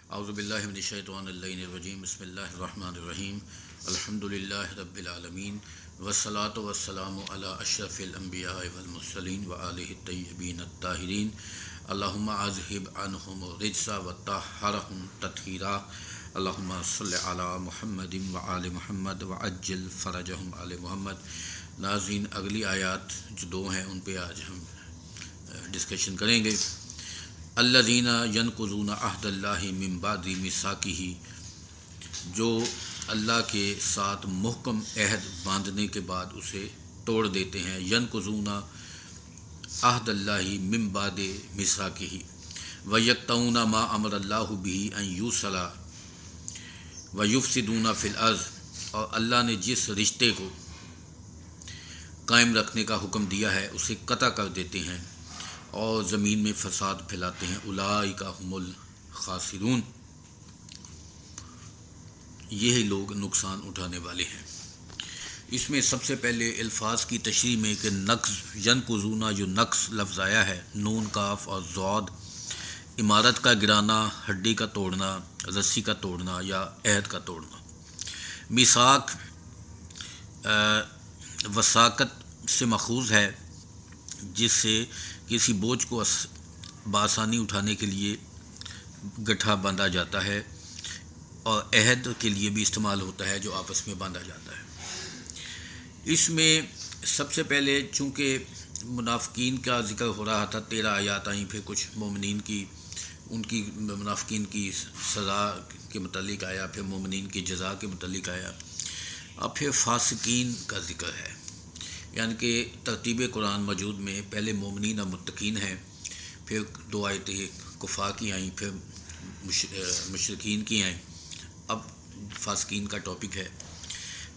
اعوذ باللہ من الشیطان الرجیم بسم اللہ الرحمن الرحیم الحمدللہ رب العالمین والصلاة والسلام علی اشرف الانبیاء والمرسلین وآلہ الطیبین الطاہرین اللہم اذہب عنہم الرجس وطہرہم تطہیرا اللہم صلی علی محمد وآل محمد وعجل فرجہم آل محمد۔ ناظرین، اگلی آیات جو دو ہیں ان پہ آج ہم ڈسکشن کریں گے۔ الذین ینقضون عہد اللہ من بعد میثاقہ، جو اللہ کے ساتھ محکم عہد باندھنے کے بعد اسے توڑ دیتے ہیں۔ ینقضون عہد اللہ من بعد میثاقہ ویقطعون ما امر اللہ بہ ان یوصل ویفسدون فی الارض، اور اللہ نے جس رشتے کو قائم رکھنے کا حکم دیا ہے اسے قطع کر دیتے ہیں اور زمین میں فساد پھیلاتے ہیں۔ اولئک هم الخاسرون، یہی لوگ نقصان اٹھانے والے ہیں۔ اس میں سب سے پہلے الفاظ کی تشریح میں کہ نقض، ینقضون، جو نقص لفظ آیا ہے، نون کاف اور ضاد، عمارت کا گرانا، ہڈی کا توڑنا، رسی کا توڑنا یا عہد کا توڑنا۔ میثاق وثاقت سے ماخوذ ہے، جس سے کسی بوجھ کو بآسانی اٹھانے کے لیے گٹھا باندھا جاتا ہے، اور عہد کے لیے بھی استعمال ہوتا ہے جو آپس میں باندھا جاتا ہے۔ اس میں سب سے پہلے چونکہ منافقین کا ذکر ہو رہا تھا، 13 آیات آئیں، پھر کچھ مومنین کی، ان کی منافقین کی سزا کے متعلق آیا، پھر مومنین کی جزا کے متعلق آیا، اب پھر فاسقین کا ذکر ہے۔ یعنی کہ ترتیب قرآن موجود میں پہلے مومنین اور متقین ہیں، پھر 2 آیتیں کفار کی آئیں، پھر مشرکین کی آئیں، اب فاسقین کا ٹاپک ہے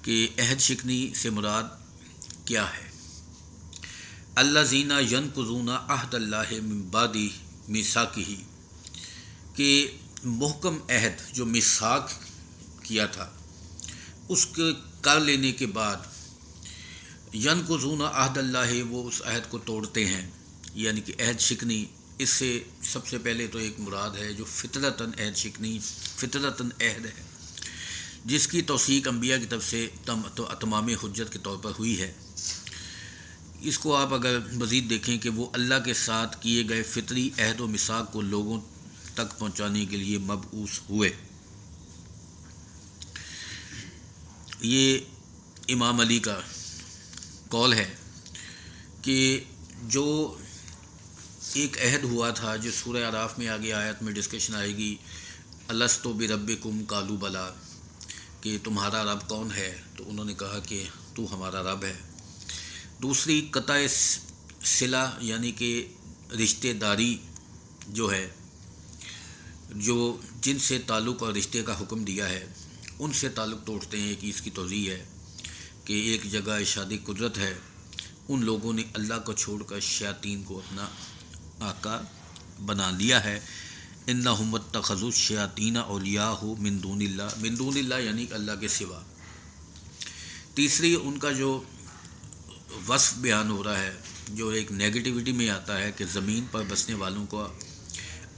کہ عہد شکنی سے مراد کیا ہے۔ الذین ینقضون عہد اللہ من بعد میثاقہ، کہ محکم عہد جو میثاق کیا تھا اس کے کر لینے کے بعد، ینقضون عہد اللہ، وہ اس عہد کو توڑتے ہیں، یعنی کہ عہد شکنی۔ اس سے سب سے پہلے تو ایک مراد ہے جو فطرتاً عہد شکنی، فطرتاً عہد ہے، جس کی توثیق انبیاء کی طرف سے تمام حجت کے طور پر ہوئی ہے۔ اس کو آپ اگر مزید دیکھیں کہ وہ اللہ کے ساتھ کیے گئے فطری عہد و میثاق کو لوگوں تک پہنچانے کے لیے مبعوث ہوئے۔ یہ امام علی کا قول ہے کہ جو ایک عہد ہوا تھا، جو سورہ اعراف میں آگے آیت میں ڈسکشن آئے گی، الست بربکم قالوا بلی، کہ تمہارا رب کون ہے، تو انہوں نے کہا کہ تو ہمارا رب ہے۔ دوسری قطع صلہ، یعنی کہ رشتہ داری جو ہے، جو جن سے تعلق اور رشتے کا حکم دیا ہے ان سے تعلق توڑتے ہیں، کہ اس کی توضیح ہے کہ ایک جگہ ارشاد قدرت ہے، ان لوگوں نے اللہ کو چھوڑ کر شیاطین کو اپنا آقا بنا لیا ہے۔ انہم اتخذوا الشیاطین اولیاء من دون اللہ، من دون اللہ یعنی کہ اللہ کے سوا۔ تیسری ان کا جو وصف بیان ہو رہا ہے، جو ایک نیگیٹیوٹی میں آتا ہے کہ زمین پر بسنے والوں کو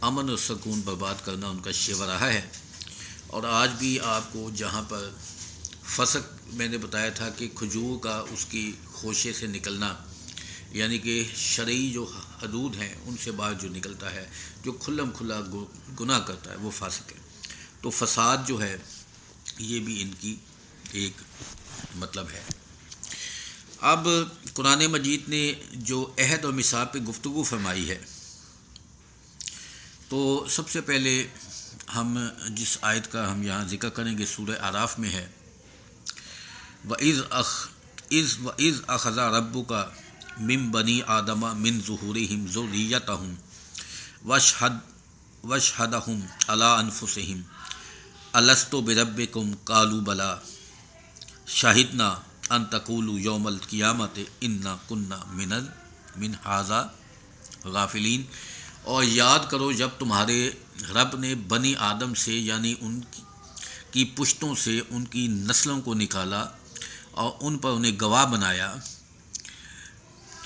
امن و سکون برباد کرنا ان کا شیوہ رہا ہے۔ اور آج بھی آپ کو جہاں پر فسق، میں نے بتایا تھا کہ کھجور کا اس کی خوشے سے نکلنا، یعنی کہ شرعی جو حدود ہیں ان سے باہر جو نکلتا ہے، جو کھلم کھلا گناہ کرتا ہے، وہ فاسق ہے۔ تو فساد جو ہے یہ بھی ان کی ایک مطلب ہے۔ اب قرآن مجید نے جو عہد اور میثاق پہ گفتگو فرمائی ہے، تو سب سے پہلے ہم جس آیت کا ہم یہاں ذکر کریں گے سورہ اعراف میں ہے، وَإِذْ أَخَذَ رَبُّكَ مِن بَنِي آدَمَ مِن ظُهُورِهِمْ ذُرِّيَّتَهُمْ وَأَشْهَدَهُمْ عَلَىٰ أَنفُسِهِمْ أَلَسْتُ بِرَبِّكُمْ قَالُوا بَلَىٰ شَهِدْنَا أَن تَقُولُوا يَوْمَ الْقِيَامَةِ إِنَّا كُنَّا مِنْ هَٰذَا غَافِلِينَ۔ اور یاد کرو جب تمہارے رب نے بنی آدم سے، یعنی ان کی پشتوں سے ان کی نسلوں کو نکالا اور ان پر انہیں گواہ بنایا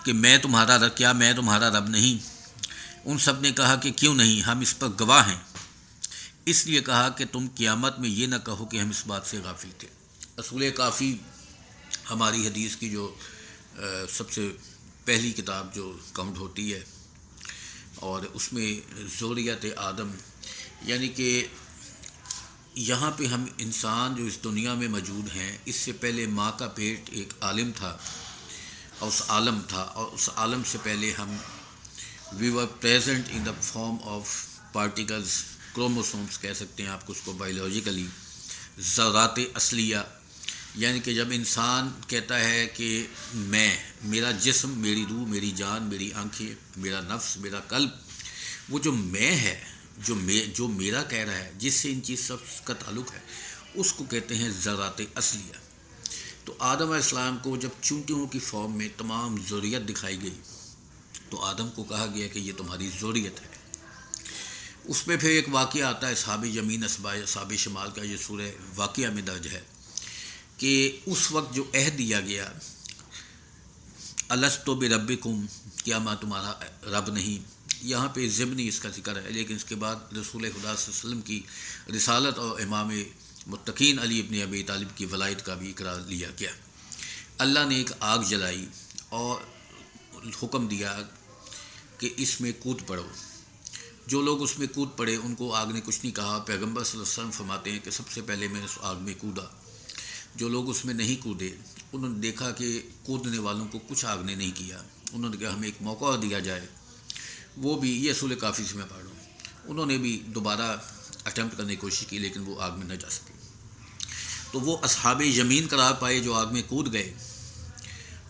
کہ میں تمہارا رب، کیا میں تمہارا رب نہیں؟ ان سب نے کہا کہ کیوں نہیں، ہم اس پر گواہ ہیں۔ اس لیے کہا کہ تم قیامت میں یہ نہ کہو کہ ہم اس بات سے غافل تھے۔ اصول کافی ہماری حدیث کی جو سب سے پہلی کتاب جو کاؤنٹ ہوتی ہے، اور اس میں ذریت آدم، یعنی کہ یہاں پہ ہم انسان جو اس دنیا میں موجود ہیں، اس سے پہلے ماں کا پیٹ ایک عالم تھا اور اس عالم تھا، اور اس عالم سے پہلے ہم we were present in the form of particles, chromosomes کہہ سکتے ہیں آپ کو اس کو بایولوجیکلی، ذرات اصلیہ، یعنی کہ جب انسان کہتا ہے کہ میرا جسم، میری روح، میری جان، میری آنکھیں، میرا نفس، میرا قلب، وہ جو میں ہے، جو میرا کہہ رہا ہے، جس سے ان چیز سب کا تعلق ہے، اس کو کہتے ہیں ذرات اصلیہ۔ تو آدم علیہ السلام کو جب چونٹیوں کی فارم میں تمام ذریت دکھائی گئی تو آدم کو کہا گیا کہ یہ تمہاری ذریت ہے۔ اس میں پھر ایک واقعہ آتا ہے اصحاب یمین اصحاب شمال کا، یہ سورہ واقعہ میں درج ہے کہ اس وقت جو عہد دیا گیا، الستو بربکم، کیا ماں تمہارا رب نہیں، یہاں پہ ضمنی اس کا ذکر ہے، لیکن اس کے بعد رسول خدا صلی اللہ علیہ وسلم کی رسالت اور امام متقین علی ابن ابی طالب کی ولایت کا بھی اقرار لیا گیا۔ اللہ نے ایک آگ جلائی اور حکم دیا کہ اس میں کود پڑو۔ جو لوگ اس میں کود پڑے ان کو آگ نے کچھ نہیں کہا۔ پیغمبر صلی اللہ علیہ وسلم فرماتے ہیں کہ سب سے پہلے میں اس آگ میں کودا۔ جو لوگ اس میں نہیں کودے انہوں نے دیکھا کہ کودنے والوں کو کچھ آگ نے نہیں کیا، انہوں نے کہا ہمیں ایک موقع دیا جائے، وہ بھی یہ اصول کافی سے میں پڑھ رہا ہوں، انہوں نے بھی دوبارہ اٹیمپٹ کرنے کی کوشش کی لیکن وہ آگ میں نہ جا سکے۔ تو وہ اصحاب یمین قرار پائے جو آگ میں کود گئے،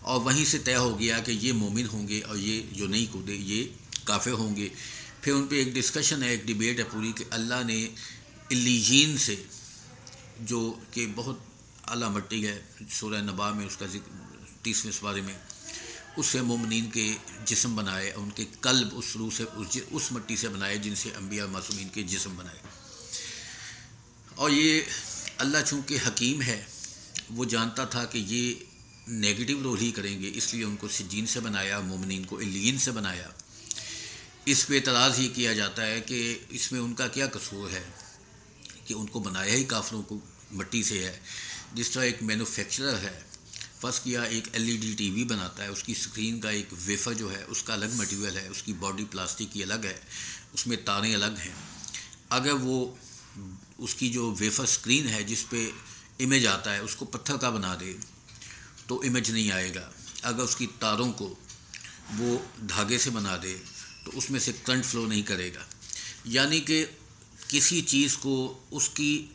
اور وہیں سے طے ہو گیا کہ یہ مومن ہوں گے اور یہ جو نہیں کودے یہ کافر ہوں گے۔ پھر ان پہ ایک ڈسکشن ہے، ایک ڈیبیٹ ہے پوری، کہ اللہ نے علیین سے، جو کہ بہت اعلیٰ مٹی ہے، سورہ نبا میں اس کا ذکر 30ویں سپارے میں، اس سے مومنین کے جسم بنائے، ان کے قلب اس روح سے، اس مٹی سے بنائے جن سے انبیاء معصومین کے جسم بنائے۔ اور یہ اللہ چونکہ حکیم ہے، وہ جانتا تھا کہ یہ نیگیٹو رول ہی کریں گے، اس لیے ان کو سجین سے بنایا، مومنین کو علیین سے بنایا۔ اس پہ اعتراض ہی کیا جاتا ہے کہ اس میں ان کا کیا قصور ہے کہ ان کو بنایا ہی کافروں کو مٹی سے ہے۔ جس طرح ایک مینوفیکچرر ہے، فرض کیا ایک LED ٹی وی بناتا ہے، اس کی اسکرین کا ایک ویفر جو ہے اس کا الگ مٹیریل ہے، اس کی باڈی پلاسٹک کی الگ ہے، اس میں تاریں الگ ہیں۔ اگر وہ اس کی جو ویفر اسکرین ہے جس پہ امیج آتا ہے اس کو پتھر کا بنا دے تو امیج نہیں آئے گا، اگر اس کی تاروں کو وہ دھاگے سے بنا دے تو اس میں سے کرنٹ فلو نہیں کرے گا۔ یعنی کہ کسی چیز کو اس کی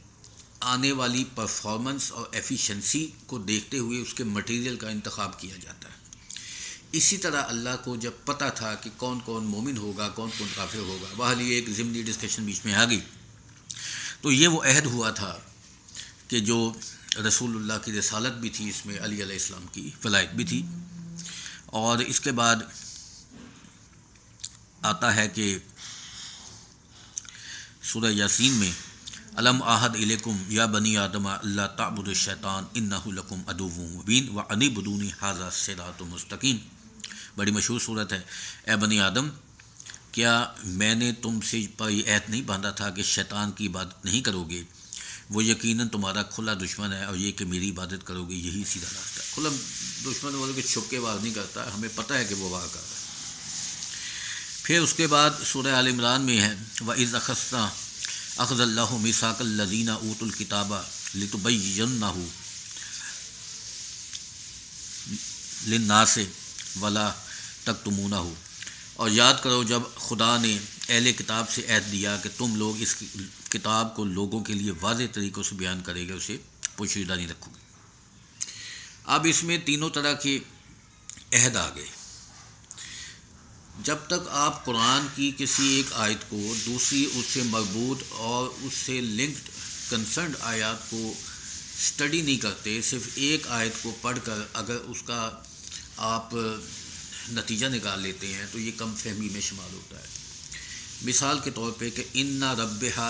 آنے والی پرفارمنس اور ایفیشنسی کو دیکھتے ہوئے اس کے مٹیریل کا انتخاب کیا جاتا ہے۔ اسی طرح اللہ کو جب پتہ تھا کہ کون کون مومن ہوگا، کون کون کافر ہوگا، بہرحال یہ ایک ضمنی ڈسکشن بیچ میں آ گئی، تو یہ وہ عہد ہوا تھا کہ جو رسول اللہ کی رسالت بھی تھی، اس میں علی علیہ السلام کی ولایت بھی تھی۔ اور اس کے بعد آتا ہے کہ سورہ یاسین میں الم عہد الیکم یا بنی آدم اللہ تعبدوا الشیطان انہ لکم عدو مبین وان اعبدونی ھذا صراط مستقیم، بڑی مشہور صورت ہے۔ اے بنی آدم، کیا میں نے تم سے یہ عہد نہیں باندھا تھا کہ شیطان کی عبادت نہیں کرو گے؟ وہ یقیناً تمہارا کھلا دشمن ہے، اور یہ کہ میری عبادت کرو گے یہی سیدھا راستہ ہے۔ کھلا دشمن والوں کے چھپ کے وار نہیں کرتا، ہمیں پتہ ہے کہ وہ وار کر رہا ہے۔ پھر اس کے بعد سورہ آل عمران میں ہے وَإِذْ أَخَذَ اللَّهُ مِيثَاقَ الَّذِينَ أُوتُوا الْكِتَابَ لِتُبَيِّنُوهُ لِلنَّاسِ وَلَا تَكْتُمُونَهُ، اور یاد کرو جب خدا نے اہل کتاب سے عہد دیا کہ تم لوگ اس کتاب کو لوگوں کے لیے واضح طریقوں سے بیان کرے گے، اسے پوشیدہ نہیں رکھو گے۔ اب اس میں تینوں طرح کے عہد آ گئے۔ جب تک آپ قرآن کی کسی ایک آیت کو دوسری اس سے مربوط اور اس سے لنکڈ کنسرنڈ آیات کو اسٹڈی نہیں کرتے، صرف ایک آیت کو پڑھ کر اگر اس کا آپ نتیجہ نکال لیتے ہیں تو یہ کم فہمی میں شمار ہوتا ہے۔ مثال کے طور پہ کہ اِنَّ رَبَّهَا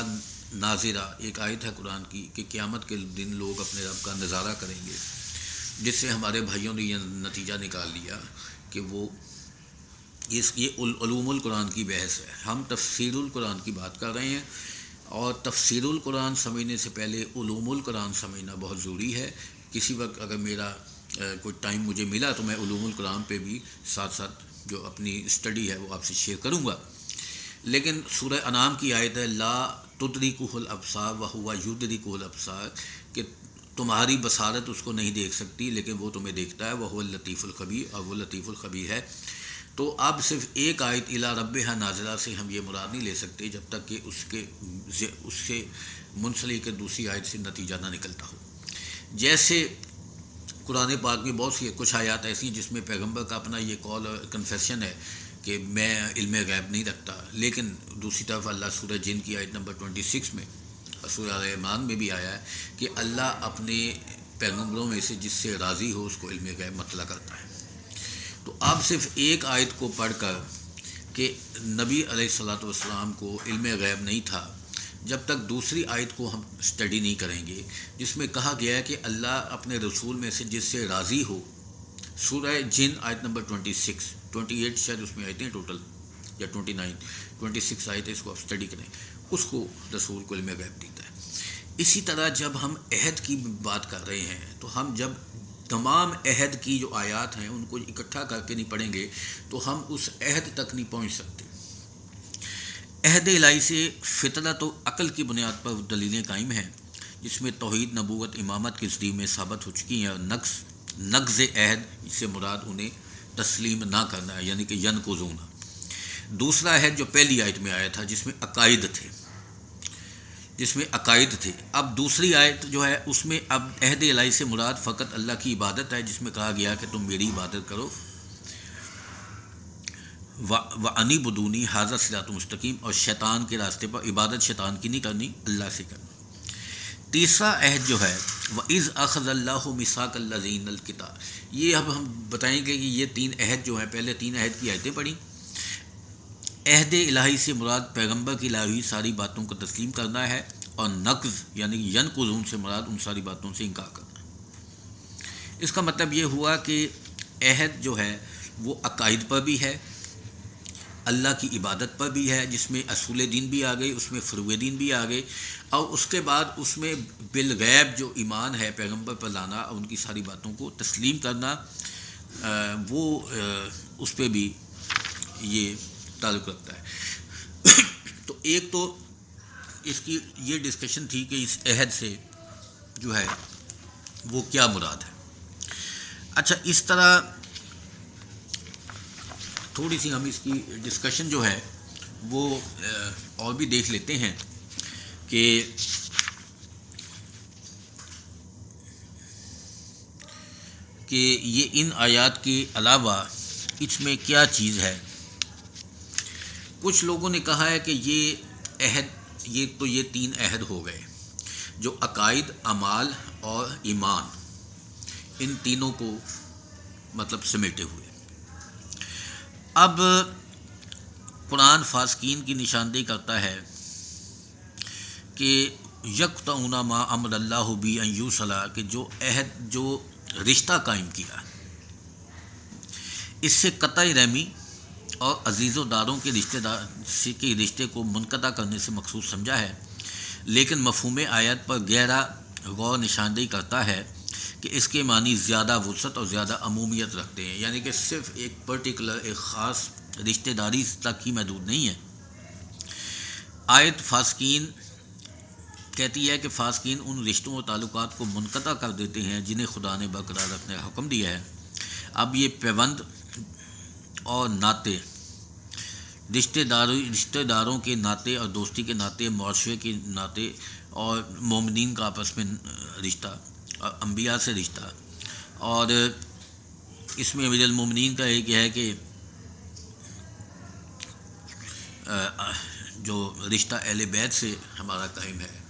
ناظرہ، ایک آیت ہے قرآن کی کہ قیامت کے دن لوگ اپنے رب کا نظارہ کریں گے، جس سے ہمارے بھائیوں نے یہ نتیجہ نکال لیا کہ وہ یہ علوم القرآن کی بحث ہے، ہم تفسیر القرآن کی بات کر رہے ہیں، اور تفسیر القرآن سمجھنے سے پہلے علوم القرآن سمجھنا بہت ضروری ہے۔ کسی وقت اگر میرا کوئی ٹائم مجھے ملا تو میں علوم القرآن پہ بھی ساتھ ساتھ جو اپنی اسٹڈی ہے وہ آپ سے شیئر کروں گا۔ لیکن سورہ انعام کی آیت ہے لا تدرکہ الابصار وہو یدرک الابصار، کہ تمہاری بصارت اس کو نہیں دیکھ سکتی لیکن وہ تمہیں دیکھتا ہے، وہو اللطیف الخبیر، اور وہ لطیف الخبیر ہے۔ تو اب صرف ایک آیت الی ربہا نازلہ سے ہم یہ مراد نہیں لے سکتے جب تک کہ اس سے منسلک دوسری آیت سے نتیجہ نہ نکلتا ہو۔ جیسے قرآن پاک میں بہت سی کچھ آیات ایسی ہیں جس میں پیغمبر کا اپنا یہ قول کنفیشن ہے کہ میں علم غیب نہیں رکھتا، لیکن دوسری طرف اللہ سورہ جن کی آیت نمبر 26 میں اور سورہ رحمان میں بھی آیا ہے کہ اللہ اپنے پیغمبروں میں سے جس سے راضی ہو اس کو علم غیب مطلع کرتا ہے۔ تو آپ صرف ایک آیت کو پڑھ کر کہ نبی علیہ الصلوۃ والسلام کو علم غیب نہیں تھا، جب تک دوسری آیت کو ہم اسٹڈی نہیں کریں گے جس میں کہا گیا ہے کہ اللہ اپنے رسول میں سے جس سے راضی ہو، سورہ جن آیت نمبر 28 شاید اس میں آیتیں ٹوٹل یا 26 آیتیں، اس کو آپ اسٹڈی کریں، اس کو رسول کو علم غیب دیتا ہے۔ اسی طرح جب ہم عہد کی بات کر رہے ہیں تو ہم جب تمام عہد کی جو آیات ہیں ان کو اکٹھا کر کے نہیں پڑھیں گے تو ہم اس عہد تک نہیں پہنچ سکتے۔ عہد الہی سے فطرت و عقل کی بنیاد پر دلیلیں قائم ہیں جس میں توحید، نبوت، امامت کی صدی میں ثابت ہو چکی ہیں، اور نقض عہد سے مراد انہیں تسلیم نہ کرنا ہے، یعنی کہ ینقضون۔ دوسرا عہد جو پہلی آیت میں آیا تھا جس میں عقائد تھے، اب دوسری آیت جو ہے اس میں اب عہد الہی سے مراد فقط اللہ کی عبادت ہے، جس میں کہا گیا کہ تم میری عبادت کرو، وَأَنِعْبُدُونِی ھَذَا صِرَاطٌ مُسْتَقِیم، اور شیطان کے راستے پر عبادت شیطان کی نہیں کرنی، اللہ سے کرنی۔ تیسرا عہد جو ہے وَإِذْ أَخَذَ اللَّهُ مِيثَاقَ الَّذِينَ الْكِتَابَ، یہ اب ہم بتائیں گے کہ یہ تین عہد جو ہیں، پہلے تین عہد کی آیتیں پڑھی۔ عہد الہی سے مراد پیغمبر کی لائی ہوئی ساری باتوں کو تسلیم کرنا ہے، اور نقض یعنی ینقضون سے مراد ان ساری باتوں سے انکار کرنا ہے۔ اس کا مطلب یہ ہوا کہ عہد جو ہے وہ عقائد پر بھی ہے، اللہ کی عبادت پر بھی ہے، جس میں اصول دین بھی آ گئے، اس میں فروع دین بھی آ گئے، اور اس کے بعد اس میں بالغیب جو ایمان ہے پیغمبر پر لانا اور ان کی ساری باتوں کو تسلیم کرنا، وہ اس پہ بھی یہ تعلق رکھتا ہے۔ تو ایک تو اس کی یہ ڈسکشن تھی کہ اس عہد سے جو ہے وہ کیا مراد ہے۔ اچھا، اس طرح تھوڑی سی ہم اس کی ڈسکشن جو ہے وہ اور بھی دیکھ لیتے ہیں کہ یہ ان آیات کے علاوہ اس میں کیا چیز ہے۔ کچھ لوگوں نے کہا ہے کہ یہ تین عہد ہو گئے جو عقائد، اعمال اور ایمان، ان تینوں کو مطلب سمیٹے ہوئے۔ اب قرآن فاسقین کی نشاندہی کرتا ہے کہ یقطعون ما امر اللہ بہ ان یوصل، کہ جو عہد، جو رشتہ قائم کیا اس سے قطع رحمی اور عزیز و داروں کے رشتے کو منقطع کرنے سے مقصود سمجھا ہے، لیکن مفہوم آیت پر گہرا غور نشاندہی کرتا ہے کہ اس کے معنی زیادہ وسعت اور زیادہ عمومیت رکھتے ہیں، یعنی کہ صرف ایک پرٹیکولر، ایک خاص رشتہ داری تک ہی محدود نہیں ہے۔ آیت فاسقین کہتی ہے کہ فاسقین ان رشتوں اور تعلقات کو منقطع کر دیتے ہیں جنہیں خدا نے برقرار رکھنے کا حکم دیا ہے۔ اب یہ پیوند اور ناطے، رشتہ داروں کے ناطے اور دوستی کے ناطے، معاشرے کے ناطے اور مومنین کا آپس میں رشتہ، اور انبیاء سے رشتہ، اور اس میں امیر المومنین کا ایک ہے کہ جو رشتہ اہل بیت سے ہمارا قائم ہے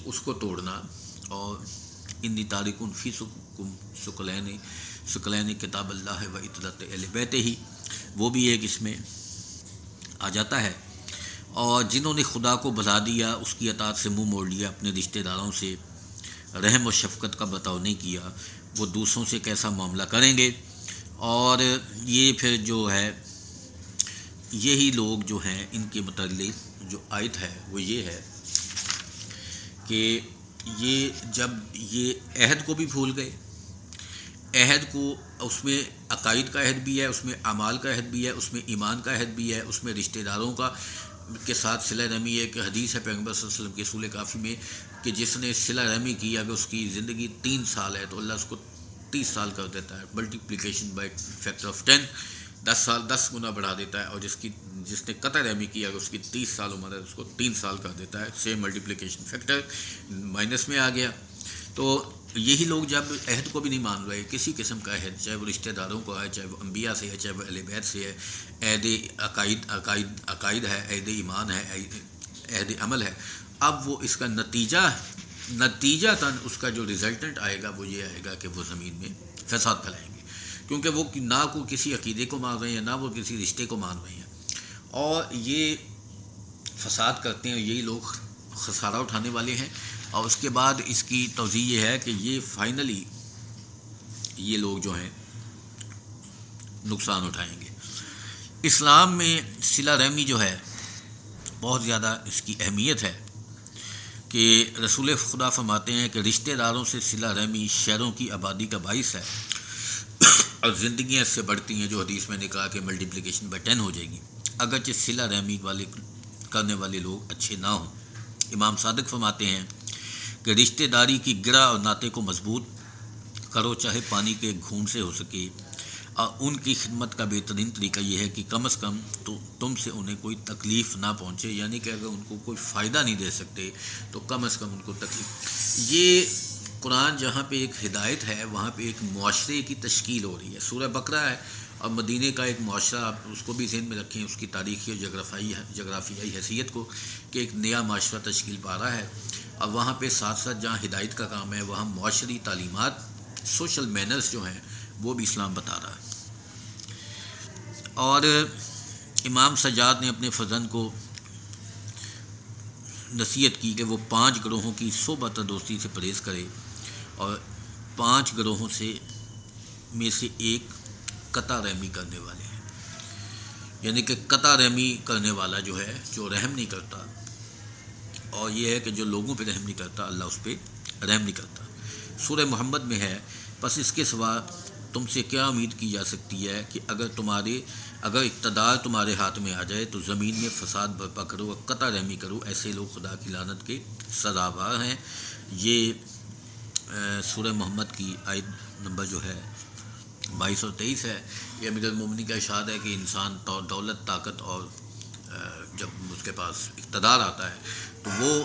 اس کو توڑنا، اور انی تارکن فیکم ثقلین کتاب اللہ و اطاعت اہل بیت ہی، وہ بھی ایک اس میں آ جاتا ہے۔ اور جنہوں نے خدا کو بھلا دیا، اس کی اطاعت سے منہ موڑ لیا، اپنے رشتہ داروں سے رحم و شفقت کا برتاؤ نہیں کیا، وہ دوسروں سے کیسا معاملہ کریں گے۔ اور یہ پھر جو ہے یہی لوگ جو ہیں ان کے متعلق جو آیت ہے وہ یہ ہے کہ یہ جب یہ عہد کو بھی بھول گئے، عہد کو، اس میں عقائد کا عہد بھی ہے، اس میں اعمال کا عہد بھی ہے، اس میں ایمان کا عہد بھی ہے، اس میں رشتہ داروں کا کے ساتھ صلہ رحمی ہے، کہ حدیث ہے پیغمبر صلی اللہ علیہ وسلم کے اصول کافی میں کہ جس نے صلہ رحمی کی اگر اس کی زندگی 3 سال ہے تو اللہ اس کو 30 سال کر دیتا ہے، ملٹیپلیکیشن بائی فیکٹر آف 10، 10 گنا بڑھا دیتا ہے، اور جس نے قطع رحمی کی اگر اس کی 30 سال عمر ہے اس کو 3 سال کر دیتا ہے، سیم ملٹیپلیکیشن فیکٹر مائنس میں آ گیا۔ تو یہی لوگ جب عہد کو بھی نہیں مان رہے، کسی قسم کا عہد، چاہے وہ رشتہ داروں کو ہے، چاہے وہ انبیاء سے ہے، چاہے وہ اہل بیت سے ہے، عہد عقائد ہے، عہد ایمان ہے، عہد عمل ہے، اب وہ اس کا نتیجہ تن اس کا جو ریزلٹنٹ آئے گا وہ یہ آئے گا کہ وہ زمین میں فساد پھیلائیں گے، کیونکہ وہ نہ کو کسی عقیدے کو مان رہے ہیں، نہ وہ کسی رشتے کو مان رہے ہیں، اور یہ فساد کرتے ہیں، یہی لوگ خسارہ اٹھانے والے ہیں۔ اور اس کے بعد اس کی توضیح یہ ہے کہ یہ فائنلی یہ لوگ جو ہیں نقصان اٹھائیں گے۔ اسلام میں صلہ رحمی جو ہے بہت زیادہ اس کی اہمیت ہے کہ رسول خدا فرماتے ہیں کہ رشتہ داروں سے صلہ رحمی شہروں کی آبادی کا باعث ہے اور زندگیاں اس سے بڑھتی ہیں، جو حدیث میں نے کہا کہ ملٹیپلیکیشن بائی 10 ہو جائے گی اگرچہ صلہ رحمی کرنے والے لوگ اچھے نہ ہوں۔ امام صادق فرماتے ہیں کہ رشتہ داری کی گرہ اور ناطے کو مضبوط کرو، چاہے پانی کے گھونٹ سے ہو سکے، اور ان کی خدمت کا بہترین طریقہ یہ ہے کہ کم از کم تو تم سے انہیں کوئی تکلیف نہ پہنچے، یعنی کہ اگر ان کو کوئی فائدہ نہیں دے سکتے تو کم از کم ان کو تکلیف۔ یہ قرآن جہاں پہ ایک ہدایت ہے وہاں پہ ایک معاشرے کی تشکیل ہو رہی ہے۔ سورہ بقرہ ہے اور مدینہ کا ایک معاشرہ، آپ اس کو بھی ذہن میں رکھیں، اس کی تاریخی اور جغرافیائی حیثیت کو، کہ ایک نیا معاشرہ تشکیل پا رہا ہے، اور وہاں پہ ساتھ ساتھ جہاں ہدایت کا کام ہے وہاں معاشری تعلیمات، سوشل مینرز جو ہیں وہ بھی اسلام بتا رہا ہے۔ اور امام سجاد نے اپنے فرزند کو نصیحت کی کہ وہ 5 گروہوں کی صحبت اور دوستی سے پرہیز کرے، اور 5 گروہوں میں سے ایک قطع رحمی کرنے والے ہیں، یعنی کہ قطع رحمی کرنے والا جو ہے، جو رحم نہیں کرتا، اور یہ ہے کہ جو لوگوں پہ رحم نہیں کرتا اللہ اس پہ رحم نہیں کرتا۔ سورہ محمد میں ہے، بس اس کے سوا تم سے کیا امید کی جا سکتی ہے کہ اگر اقتدار تمہارے ہاتھ میں آ جائے تو زمین میں فساد برپا کرو اور قطع رحمی کرو، ایسے لوگ خدا کی لعنت کے سزاوار ہیں۔ یہ سورہ محمد کی آیت نمبر جو ہے 22 اور 23 ہے۔ یہ امیر المومنین کا ارشاد ہے کہ انسان دولت، طاقت اور جب اس کے پاس اقتدار آتا ہے تو وہ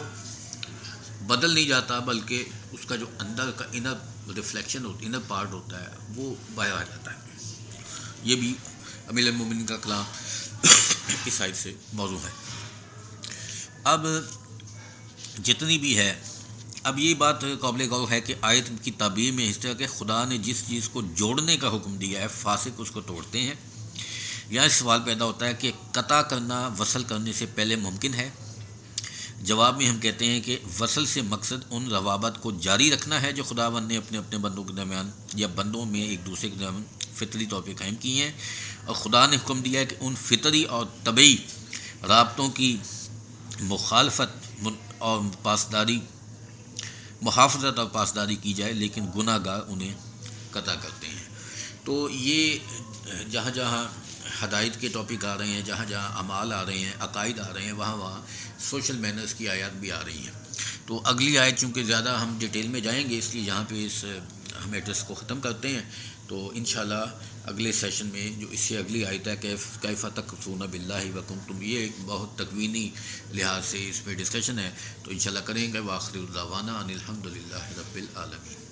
بدل نہیں جاتا، بلکہ اس کا جو اندر کا انر ریفلیکشن ہوتا ہے، انر پارٹ ہوتا ہے، وہ باہر آ جاتا ہے۔ یہ بھی امیر المومنین کا کلام اس آیت سے موضوع ہے۔ اب جتنی بھی ہے، اب یہ بات قابل غور ہے کہ آیت کی تعبیر میں اس طرح کہ خدا نے جس چیز کو جوڑنے کا حکم دیا ہے فاسق اس کو توڑتے ہیں، یہاں سوال پیدا ہوتا ہے کہ قطع کرنا وصل کرنے سے پہلے ممکن ہے؟ جواب میں ہم کہتے ہیں کہ وصل سے مقصد ان روابط کو جاری رکھنا ہے جو خداوند نے اپنے بندوں کے درمیان یا بندوں میں ایک دوسرے کے درمیان فطری طور پہ قائم کی ہیں، اور خدا نے حکم دیا ہے کہ ان فطری اور طبعی رابطوں کی مخالفت اور محافظت اور پاسداری کی جائے، لیکن گناہ گار انہیں قطع کرتے ہیں۔ تو یہ جہاں جہاں ہدایت کے ٹاپک آ رہے ہیں، جہاں جہاں اعمال آ رہے ہیں، عقائد آ رہے ہیں، وہاں سوشل مینرز کی آیات بھی آ رہی ہیں۔ تو اگلی آیت چونکہ زیادہ ہم ڈیٹیل میں جائیں گے، اس لیے یہاں پہ ہم ایڈریس کو ختم کرتے ہیں۔ تو انشاءاللہ اگلے سیشن میں جو اس سے اگلی آیت ہے کیف تکفرون باللہ وکنتم، یہ ایک بہت تکوینی لحاظ سے اس پہ ڈسکشن ہے، تو انشاءاللہ کریں گے۔ وآخر دعوانا ان الحمد للہ رب العالمین۔